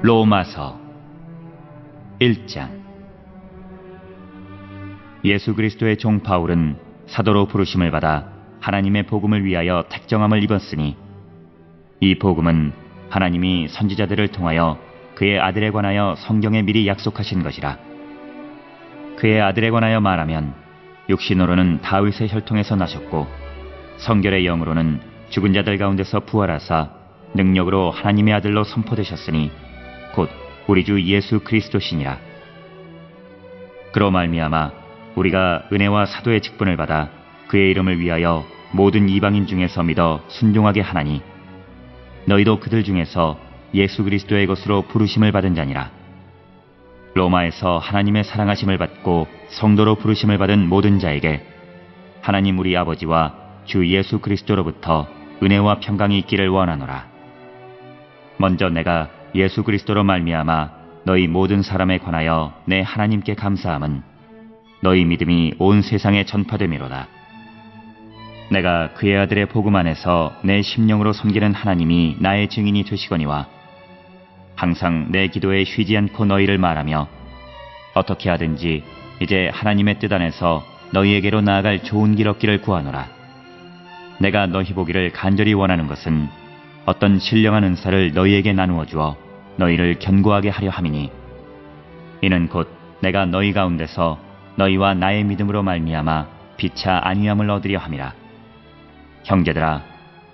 로마서 1장. 예수 그리스도의 종 바울은 사도로 부르심을 받아 하나님의 복음을 위하여 택정함을 입었으니, 이 복음은 하나님이 선지자들을 통하여 그의 아들에 관하여 성경에 미리 약속하신 것이라. 그의 아들에 관하여 말하면 육신으로는 다윗의 혈통에서 나셨고, 성결의 영으로는 죽은 자들 가운데서 부활하사 능력으로 하나님의 아들로 선포되셨으니 곧 우리 주 예수 그리스도시니라. 그로 말미암아 우리가 은혜와 사도의 직분을 받아 그의 이름을 위하여 모든 이방인 중에서 믿어 순종하게 하나니, 너희도 그들 중에서 예수 그리스도의 것으로 부르심을 받은 자니라. 로마에서 하나님의 사랑하심을 받고 성도로 부르심을 받은 모든 자에게 하나님 우리 아버지와 주 예수 그리스도로부터 은혜와 평강이 있기를 원하노라. 먼저 내가 예수 그리스도로 말미암아 너희 모든 사람에 관하여 내 하나님께 감사함은 너희 믿음이 온 세상에 전파됨이로다. 내가 그의 아들의 복음 안에서 내 심령으로 섬기는 하나님이 나의 증인이 되시거니와, 항상 내 기도에 쉬지 않고 너희를 말하며 어떻게 하든지 이제 하나님의 뜻 안에서 너희에게로 나아갈 좋은 길 얻기를 구하노라. 내가 너희 보기를 간절히 원하는 것은 어떤 신령한 은사를 너희에게 나누어 주어 너희를 견고하게 하려 함이니, 이는 곧 내가 너희 가운데서 너희와 나의 믿음으로 말미암아 비차 안위함을 얻으려 함이라. 형제들아,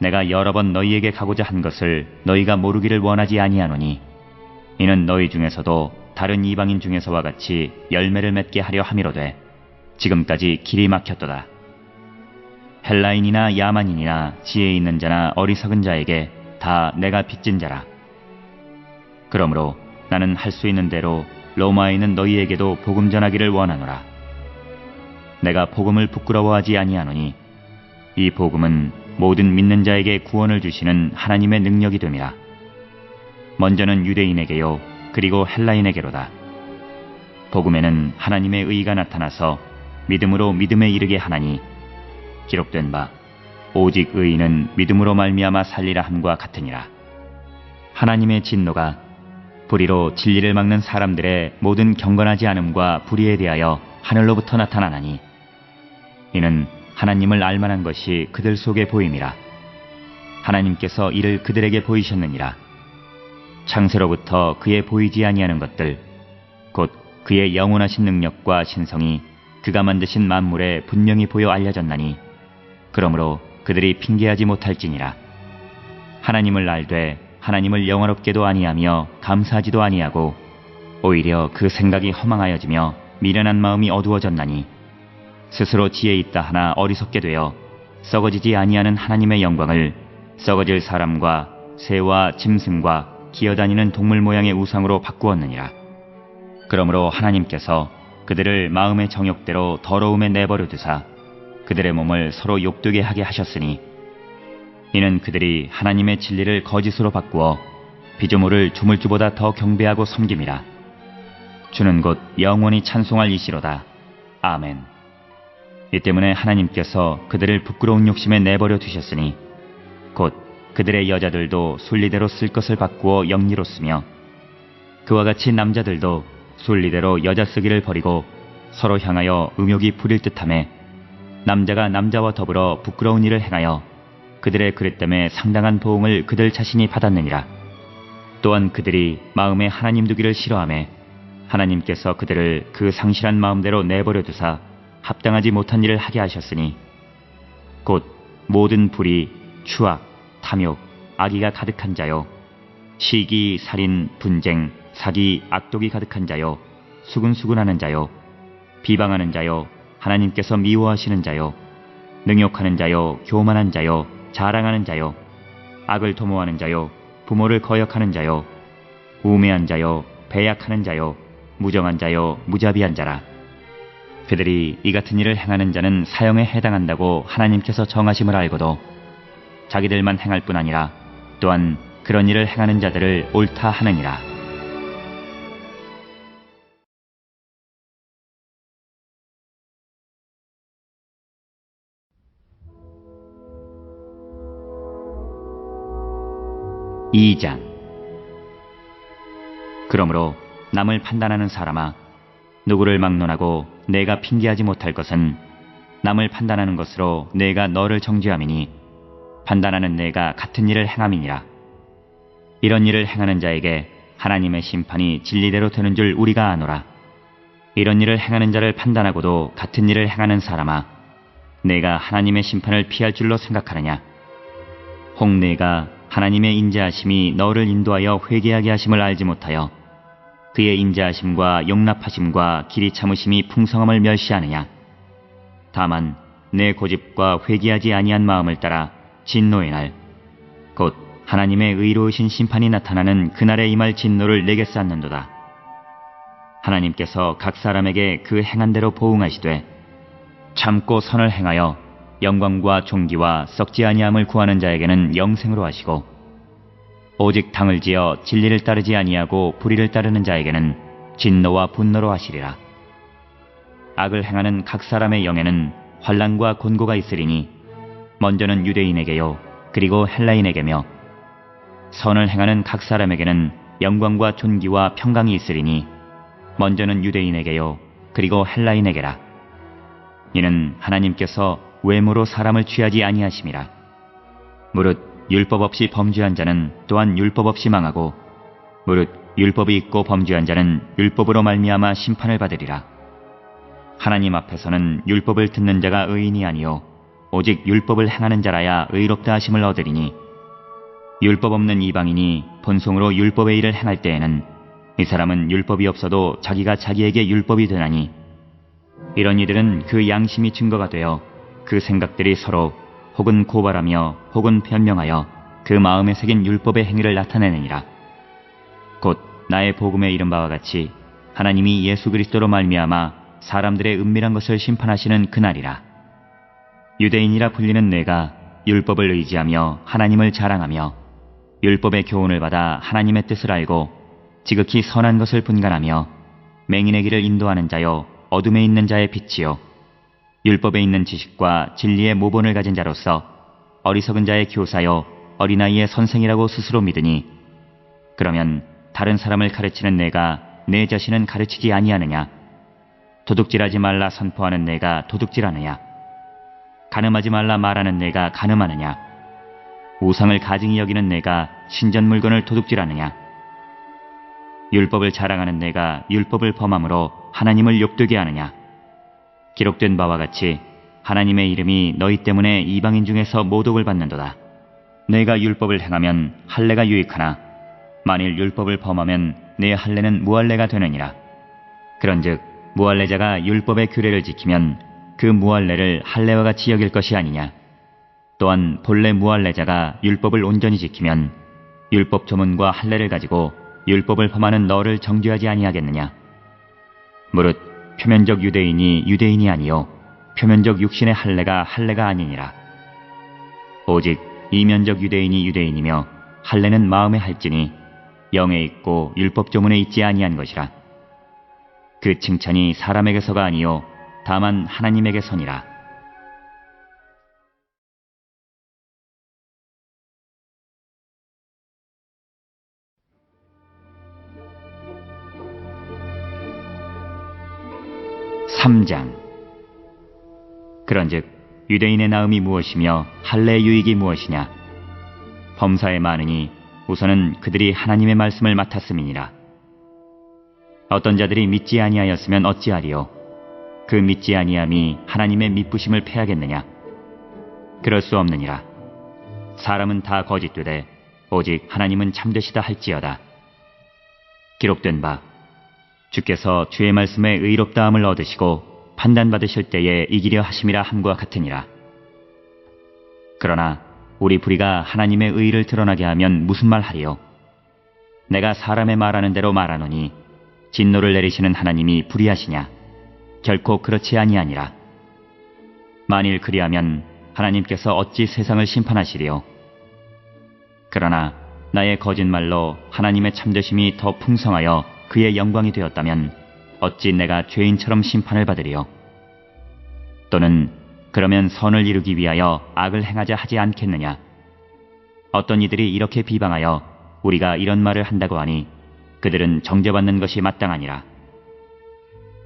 내가 여러 번 너희에게 가고자 한 것을 너희가 모르기를 원하지 아니하노니, 이는 너희 중에서도 다른 이방인 중에서와 같이 열매를 맺게 하려 함이로되 지금까지 길이 막혔도다. 헬라인이나 야만인이나 지혜 있는 자나 어리석은 자에게 다 내가 빚진 자라. 그러므로 나는 할 수 있는 대로 로마에 있는 너희에게도 복음 전하기를 원하노라. 내가 복음을 부끄러워하지 아니하노니, 이 복음은 모든 믿는 자에게 구원을 주시는 하나님의 능력이 됨이라. 먼저는 유대인에게요, 그리고 헬라인에게로다. 복음에는 하나님의 의가 나타나서 믿음으로 믿음에 이르게 하나니, 기록된 바 오직 의인은 믿음으로 말미암아 살리라 함과 같으니라. 하나님의 진노가 불의로 진리를 막는 사람들의 모든 경건하지 않음과 불의에 대하여 하늘로부터 나타나나니, 이는 하나님을 알만한 것이 그들 속에 보임이라. 하나님께서 이를 그들에게 보이셨느니라. 창세로부터 그의 보이지 아니하는 것들, 곧 그의 영원하신 능력과 신성이 그가 만드신 만물에 분명히 보여 알려졌나니, 그러므로 그들이 핑계하지 못할지니라. 하나님을 알되 하나님을 영화롭게도 아니하며 감사하지도 아니하고, 오히려 그 생각이 허망하여지며 미련한 마음이 어두워졌나니, 스스로 지혜 있다 하나 어리석게 되어 썩어지지 아니하는 하나님의 영광을 썩어질 사람과 새와 짐승과 기어다니는 동물 모양의 우상으로 바꾸었느니라. 그러므로 하나님께서 그들을 마음의 정욕대로 더러움에 내버려 두사 그들의 몸을 서로 욕되게 하게 하셨으니, 이는 그들이 하나님의 진리를 거짓으로 바꾸어 피조물을 조물주보다 더 경배하고 섬김이라. 주는 곧 영원히 찬송할 이시로다. 아멘. 이 때문에 하나님께서 그들을 부끄러운 욕심에 내버려 두셨으니, 곧 그들의 여자들도 순리대로 쓸 것을 바꾸어 영리로 쓰며, 그와 같이 남자들도 순리대로 여자 쓰기를 버리고 서로 향하여 음욕이 부릴 듯하며, 남자가 남자와 더불어 부끄러운 일을 행하여 그들의 그릇 때문에 상당한 보응을 그들 자신이 받았느니라. 또한 그들이 마음에 하나님 두기를 싫어하며 하나님께서 그들을 그 상실한 마음대로 내버려 두사 합당하지 못한 일을 하게 하셨으니, 곧 모든 불의, 추악, 탐욕, 악의가 가득한 자요, 시기, 살인, 분쟁, 사기, 악독이 가득한 자요, 수근수근하는 자요, 비방하는 자요, 하나님께서 미워하시는 자요, 능욕하는 자요, 교만한 자요, 자랑하는 자요, 악을 도모하는 자요, 부모를 거역하는 자요, 우매한 자요, 배약하는 자요, 무정한 자요, 무자비한 자라. 그들이 이 같은 일을 행하는 자는 사형에 해당한다고 하나님께서 정하심을 알고도 자기들만 행할 뿐 아니라 또한 그런 일을 행하는 자들을 옳다 하느니라. (2장) 그러므로 남을 판단하는 사람아, 누구를 막론하고 내가 핑계하지 못할 것은 남을 판단하는 것으로 내가 너를 정죄함이니 판단하는 내가 같은 일을 행함이니라. 이런 일을 행하는 자에게 하나님의 심판이 진리대로 되는 줄 우리가 아노라. 이런 일을 행하는 자를 판단하고도 같은 일을 행하는 사람아, 내가 하나님의 심판을 피할 줄로 생각하느냐? 혹 내가 하나님의 인자하심이 너를 인도하여 회개하게 하심을 알지 못하여 그의 인자하심과 용납하심과 길이 참으심이 풍성함을 멸시하느냐? 다만 내 고집과 회개하지 아니한 마음을 따라 진노의 날, 곧 하나님의 의로우신 심판이 나타나는 그날에 임할 진노를 내게 쌓는도다. 하나님께서 각 사람에게 그 행한 대로 보응하시되 참고 선을 행하여 영광과 존귀와 썩지 아니함을 구하는 자에게는 영생으로 하시고, 오직 당을 지어 진리를 따르지 아니하고 불의를 따르는 자에게는 진노와 분노로 하시리라. 악을 행하는 각 사람의 영에는 환난과 곤고가 있으리니 먼저는 유대인에게요 그리고 헬라인에게며, 선을 행하는 각 사람에게는 영광과 존귀와 평강이 있으리니 먼저는 유대인에게요 그리고 헬라인에게라. 이는 하나님께서 외모로 사람을 취하지 아니하심이라. 무릇 율법 없이 범죄한 자는 또한 율법 없이 망하고, 무릇 율법이 있고 범죄한 자는 율법으로 말미암아 심판을 받으리라. 하나님 앞에서는 율법을 듣는 자가 의인이 아니요 오직 율법을 행하는 자라야 의롭다 하심을 얻으리니, 율법 없는 이방인이 본성으로 율법의 일을 행할 때에는 이 사람은 율법이 없어도 자기가 자기에게 율법이 되나니, 이런 이들은 그 양심이 증거가 되어 그 생각들이 서로 혹은 고발하며 혹은 변명하여 그 마음에 새긴 율법의 행위를 나타내느니라. 곧 나의 복음에 이른 바와 같이 하나님이 예수 그리스도로 말미암아 사람들의 은밀한 것을 심판하시는 그날이라. 유대인이라 불리는 내가 율법을 의지하며 하나님을 자랑하며 율법의 교훈을 받아 하나님의 뜻을 알고 지극히 선한 것을 분간하며 맹인의 길을 인도하는 자여 어둠에 있는 자의 빛이요 율법에 있는 지식과 진리의 모본을 가진 자로서 어리석은 자의 교사여 어린아이의 선생이라고 스스로 믿으니, 그러면 다른 사람을 가르치는 내가 내 자신은 가르치지 아니하느냐? 도둑질하지 말라 선포하는 내가 도둑질하느냐? 간음하지 말라 말하는 내가 간음하느냐? 우상을 가증히 여기는 내가 신전 물건을 도둑질하느냐? 율법을 자랑하는 내가 율법을 범함으로 하나님을 욕되게 하느냐? 기록된 바와 같이 하나님의 이름이 너희 때문에 이방인 중에서 모독을 받는도다. 내가 율법을 행하면 할례가 유익하나 만일 율법을 범하면 내 할례는 무할례가 되느니라. 그런즉 무할례자가 율법의 규례를 지키면 그 무할례를 할례와 같이 여길 것이 아니냐. 또한 본래 무할례자가 율법을 온전히 지키면 율법 조문과 할례를 가지고 율법을 범하는 너를 정죄하지 아니하겠느냐. 무릇 표면적 유대인이 유대인이 아니요 표면적 육신의 할례가 할례가 아니니라. 오직 이면적 유대인이 유대인이며 할례는 마음에 할지니 영에 있고 율법 조문에 있지 아니한 것이라. 그 칭찬이 사람에게서가 아니요 다만 하나님에게서니라. (3장) 그런즉 유대인의 나음이 무엇이며 할례의 유익이 무엇이냐? 범사에 많으니 우선은 그들이 하나님의 말씀을 맡았음이니라. 어떤 자들이 믿지 아니하였으면 어찌하리요? 그 믿지 아니함이 하나님의 믿부심을 패하겠느냐? 그럴 수 없느니라. 사람은 다 거짓되되 오직 하나님은 참되시다 할지어다. 기록된 바 주께서 주의 말씀에 의롭다함을 얻으시고 판단받으실 때에 이기려 하심이라 함과 같으니라. 그러나 우리 불의가 하나님의 의를 드러나게 하면 무슨 말 하리요? 내가 사람의 말하는 대로 말하노니 진노를 내리시는 하나님이 불의하시냐? 결코 그렇지 아니하니라. 만일 그리하면 하나님께서 어찌 세상을 심판하시리요? 그러나 나의 거짓말로 하나님의 참되심이 더 풍성하여 그의 영광이 되었다면 어찌 내가 죄인처럼 심판을 받으리요? 또는 그러면 선을 이루기 위하여 악을 행하자 하지 않겠느냐? 어떤 이들이 이렇게 비방하여 우리가 이런 말을 한다고 하니 그들은 정죄받는 것이 마땅하니라.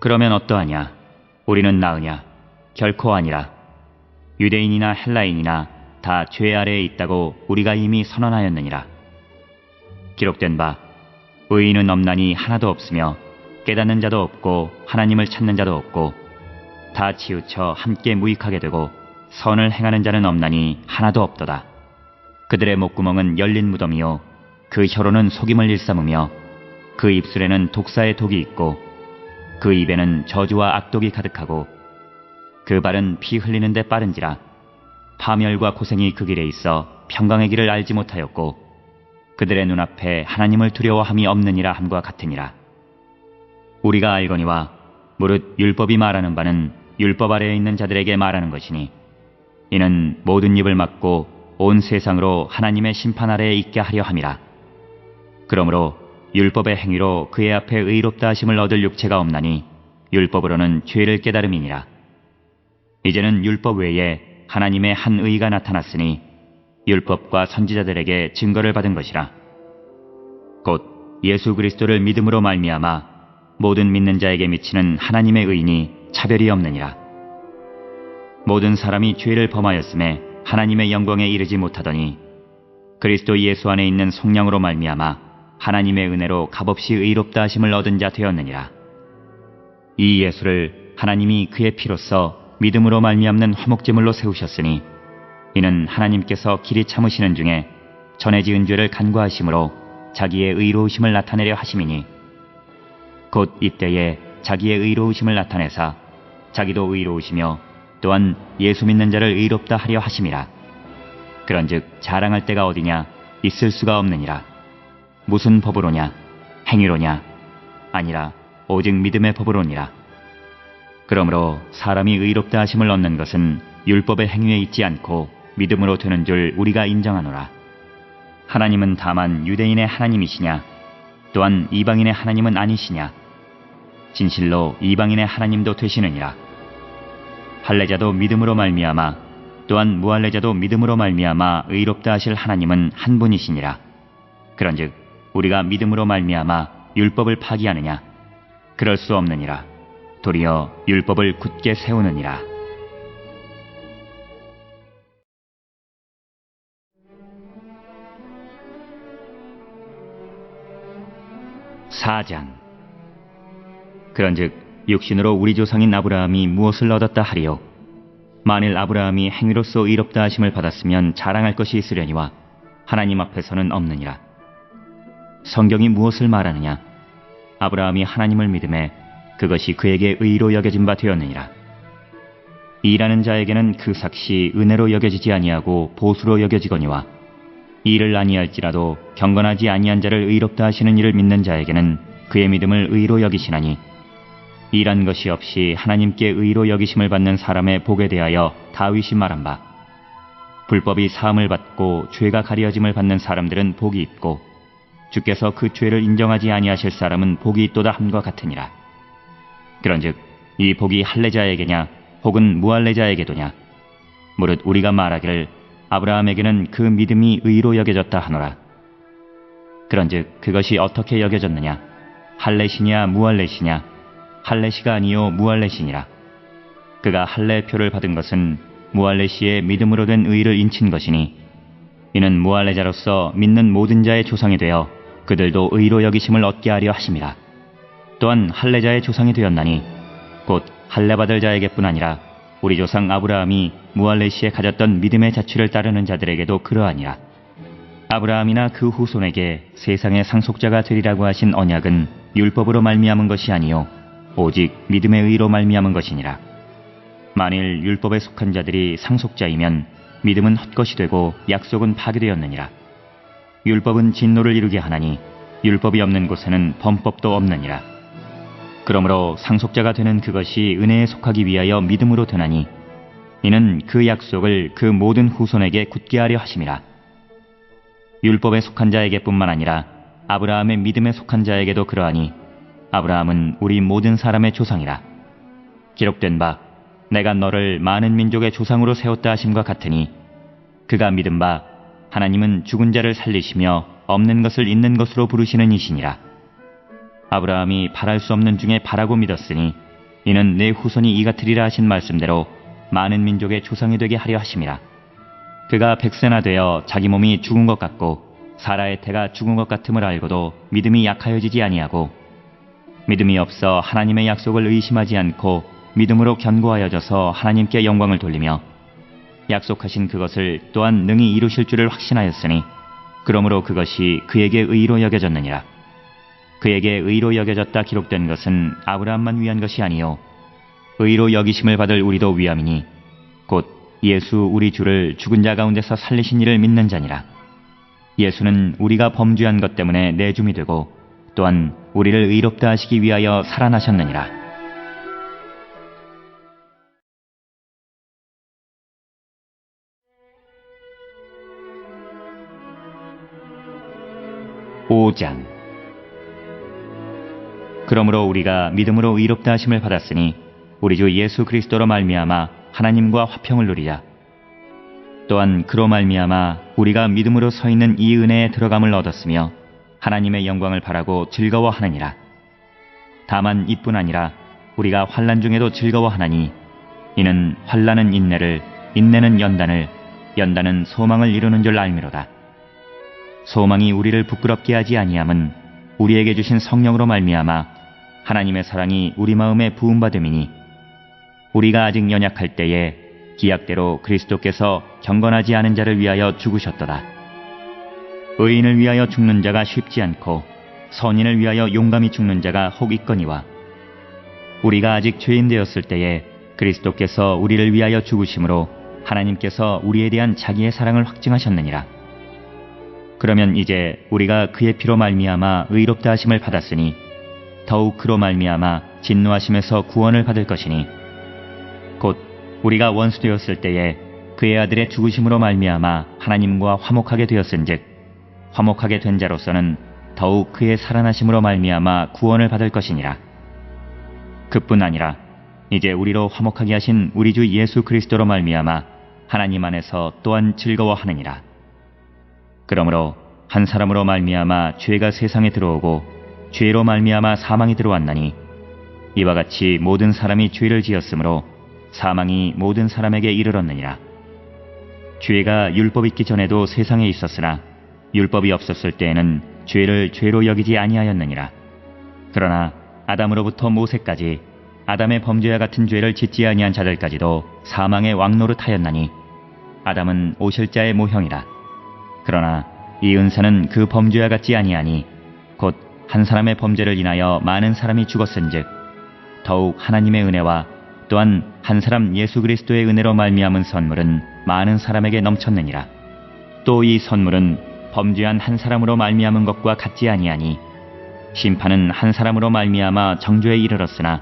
그러면 어떠하냐? 우리는 나으냐? 결코 아니라. 유대인이나 헬라인이나 다 죄 아래에 있다고 우리가 이미 선언하였느니라. 기록된 바 의인은 없나니 하나도 없으며 깨닫는 자도 없고 하나님을 찾는 자도 없고 다 치우쳐 함께 무익하게 되고 선을 행하는 자는 없나니 하나도 없도다. 그들의 목구멍은 열린 무덤이요 그 혀로는 속임을 일삼으며 그 입술에는 독사의 독이 있고 그 입에는 저주와 악독이 가득하고 그 발은 피 흘리는 데 빠른지라. 파멸과 고생이 그 길에 있어 평강의 길을 알지 못하였고 그들의 눈앞에 하나님을 두려워함이 없느니라 함과 같으니라. 우리가 알거니와 무릇 율법이 말하는 바는 율법 아래에 있는 자들에게 말하는 것이니 이는 모든 입을 막고 온 세상으로 하나님의 심판 아래에 있게 하려 함이라. 그러므로 율법의 행위로 그의 앞에 의롭다 하심을 얻을 육체가 없나니 율법으로는 죄를 깨달음이니라. 이제는 율법 외에 하나님의 한 의가 나타났으니 율법과 선지자들에게 증거를 받은 것이라. 곧 예수 그리스도를 믿음으로 말미암아 모든 믿는 자에게 미치는 하나님의 의인이 차별이 없느니라. 모든 사람이 죄를 범하였음에 하나님의 영광에 이르지 못하더니 그리스도 예수 안에 있는 성령으로 말미암아 하나님의 은혜로 값없이 의롭다 하심을 얻은 자 되었느니라. 이 예수를 하나님이 그의 피로써 믿음으로 말미암는 화목제물로 세우셨으니 이는 하나님께서 길이 참으시는 중에 전에 지은 죄를 간과하심으로 자기의 의로우심을 나타내려 하심이니 곧 이때에 자기의 의로우심을 나타내사 자기도 의로우시며 또한 예수 믿는 자를 의롭다 하려 하심이라. 그런즉 자랑할 때가 어디냐? 있을 수가 없느니라. 무슨 법으로냐? 행위로냐? 아니라 오직 믿음의 법으로니라. 그러므로 사람이 의롭다 하심을 얻는 것은 율법의 행위에 있지 않고 믿음으로 되는 줄 우리가 인정하노라. 하나님은 다만 유대인의 하나님이시냐? 또한 이방인의 하나님은 아니시냐? 진실로 이방인의 하나님도 되시느니라. 할례자도 믿음으로 말미암아 또한 무할례자도 믿음으로 말미암아 의롭다 하실 하나님은 한 분이시니라. 그런즉 우리가 믿음으로 말미암아 율법을 파기하느냐? 그럴 수 없느니라. 도리어 율법을 굳게 세우느니라. 사장. 그런즉 육신으로 우리 조상인 아브라함이 무엇을 얻었다 하리요? 만일 아브라함이 행위로서 의롭다 하심을 받았으면 자랑할 것이 있으려니와 하나님 앞에서는 없느니라. 성경이 무엇을 말하느냐? 아브라함이 하나님을 믿음에 그것이 그에게 의로 여겨진 바 되었느니라. 일하는 자에게는 그 삭시 은혜로 여겨지지 아니하고 보수로 여겨지거니와 일을 아니할지라도 경건하지 아니한 자를 의롭다 하시는 이를 믿는 자에게는 그의 믿음을 의로 여기시나니 일한 것이 없이 하나님께 의로 여기심을 받는 사람의 복에 대하여 다윗이 말한 바 불법이 사함을 받고 죄가 가려짐을 받는 사람들은 복이 있고 주께서 그 죄를 인정하지 아니하실 사람은 복이 있도다 함과 같으니라. 그런즉 이 복이 할례자에게냐 혹은 무할례자에게도냐? 무릇 우리가 말하기를 아브라함에게는 그 믿음이 의로 여겨졌다 하노라. 그런즉 그것이 어떻게 여겨졌느냐? 할례시냐 무할례시냐? 할례시가 아니요 무할례시니라. 그가 할례표를 받은 것은 무할례시의 믿음으로 된 의를 인친 것이니 이는 무할례자로서 믿는 모든 자의 조상이 되어 그들도 의로 여기심을 얻게 하려 하심이라. 또한 할례자의 조상이 되었나니 곧 할례받을 자에게뿐 아니라 우리 조상 아브라함이 무할례시에 가졌던 믿음의 자취를 따르는 자들에게도 그러하니라. 아브라함이나 그 후손에게 세상의 상속자가 되리라고 하신 언약은 율법으로 말미암은 것이 아니요 오직 믿음의 의로 말미암은 것이니라. 만일 율법에 속한 자들이 상속자이면 믿음은 헛것이 되고 약속은 파기되었느니라. 율법은 진노를 이루게 하나니 율법이 없는 곳에는 범법도 없느니라. 그러므로 상속자가 되는 그것이 은혜에 속하기 위하여 믿음으로 되나니 이는 그 약속을 그 모든 후손에게 굳게 하려 하심이라. 율법에 속한 자에게뿐만 아니라 아브라함의 믿음에 속한 자에게도 그러하니 아브라함은 우리 모든 사람의 조상이라. 기록된 바 내가 너를 많은 민족의 조상으로 세웠다 하심과 같으니 그가 믿은 바 하나님은 죽은 자를 살리시며 없는 것을 있는 것으로 부르시는 이시니라. 아브라함이 바랄 수 없는 중에 바라고 믿었으니 이는 내 후손이 이같으리라 하신 말씀대로 많은 민족의 조상이 되게 하려 하심이라. 그가 100세나 되어 자기 몸이 죽은 것 같고 사라의 태가 죽은 것 같음을 알고도 믿음이 약하여지지 아니하고 믿음이 없어 하나님의 약속을 의심하지 않고 믿음으로 견고하여져서 하나님께 영광을 돌리며 약속하신 그것을 또한 능히 이루실 줄을 확신하였으니 그러므로 그것이 그에게 의로 여겨졌느니라. 그에게 의로 여겨졌다 기록된 것은 아브라함만 위한 것이 아니요 의로 여기심을 받을 우리도 위함이니 곧 예수 우리 주를 죽은 자 가운데서 살리신 이를 믿는 자니라. 예수는 우리가 범죄한 것 때문에 내줌이 되고 또한 우리를 의롭다 하시기 위하여 살아나셨느니라. (5장) 그러므로 우리가 믿음으로 의롭다 하심을 받았으니 우리 주 예수 그리스도로 말미암아 하나님과 화평을 누리자. 또한 그로 말미암아 우리가 믿음으로 서 있는 이 은혜에 들어감을 얻었으며 하나님의 영광을 바라고 즐거워하느니라. 다만 이뿐 아니라 우리가 환난 중에도 즐거워하나니 이는 환난은 인내를, 인내는 연단을, 연단은 소망을 이루는 줄 알미로다. 소망이 우리를 부끄럽게 하지 아니함은 우리에게 주신 성령으로 말미암아 하나님의 사랑이 우리 마음에 부음받음이니 우리가 아직 연약할 때에 기약대로 그리스도께서 경건하지 않은 자를 위하여 죽으셨도다. 의인을 위하여 죽는 자가 쉽지 않고 선인을 위하여 용감히 죽는 자가 혹 있거니와 우리가 아직 죄인 되었을 때에 그리스도께서 우리를 위하여 죽으심으로 하나님께서 우리에 대한 자기의 사랑을 확증하셨느니라. 그러면 이제 우리가 그의 피로 말미암아 의롭다 하심을 받았으니 더욱 그로 말미암아 진노하심에서 구원을 받을 것이니 곧 우리가 원수 되었을 때에 그의 아들의 죽으심으로 말미암아 하나님과 화목하게 되었은즉 화목하게 된 자로서는 더욱 그의 살아나심으로 말미암아 구원을 받을 것이니라. 그뿐 아니라 이제 우리로 화목하게 하신 우리 주 예수 그리스도로 말미암아 하나님 안에서 또한 즐거워하느니라. 그러므로 한 사람으로 말미암아 죄가 세상에 들어오고 죄로 말미암아 사망이 들어왔나니 이와 같이 모든 사람이 죄를 지었으므로 사망이 모든 사람에게 이르렀느니라. 죄가 율법 있기 전에도 세상에 있었으나 율법이 없었을 때에는 죄를 죄로 여기지 아니하였느니라. 그러나 아담으로부터 모세까지 아담의 범죄와 같은 죄를 짓지 아니한 자들까지도 사망의 왕노릇하였나니 아담은 오실 자의 모형이라. 그러나 이 은사는 그 범죄와 같지 아니하니 곧 한 사람의 범죄를 인하여 많은 사람이 죽었은즉 더욱 하나님의 은혜와 또한 한 사람 예수 그리스도의 은혜로 말미암은 선물은 많은 사람에게 넘쳤느니라. 또 이 선물은 범죄한 한 사람으로 말미암은 것과 같지 아니하니 심판은 한 사람으로 말미암아 정죄에 이르렀으나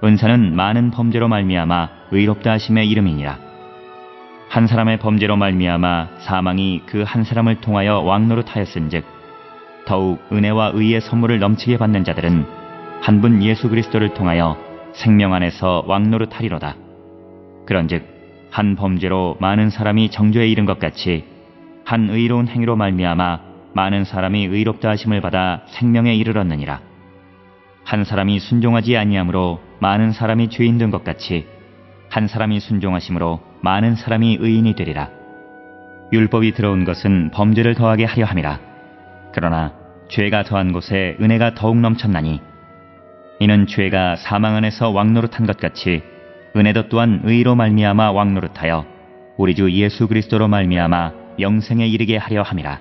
은사는 많은 범죄로 말미암아 의롭다 하심의 이름이니라. 한 사람의 범죄로 말미암아 사망이 그 한 사람을 통하여 왕노릇하였은즉 더욱 은혜와 의의 선물을 넘치게 받는 자들은 한 분 예수 그리스도를 통하여 생명 안에서 왕노릇하리로다. 그런즉 한 범죄로 많은 사람이 정죄에 이른 것 같이 한 의로운 행위로 말미암아 많은 사람이 의롭다 하심을 받아 생명에 이르렀느니라. 한 사람이 순종하지 아니함으로 많은 사람이 죄인 된 것 같이 한 사람이 순종하심으로 많은 사람이 의인이 되리라. 율법이 들어온 것은 범죄를 더하게 하려 함이라. 그러나 죄가 더한 곳에 은혜가 더욱 넘쳤나니 이는 죄가 사망 안에서 왕노릇한 것 같이 은혜도 또한 의로 말미암아 왕노릇하여 우리 주 예수 그리스도로 말미암아 영생에 이르게 하려 함이라.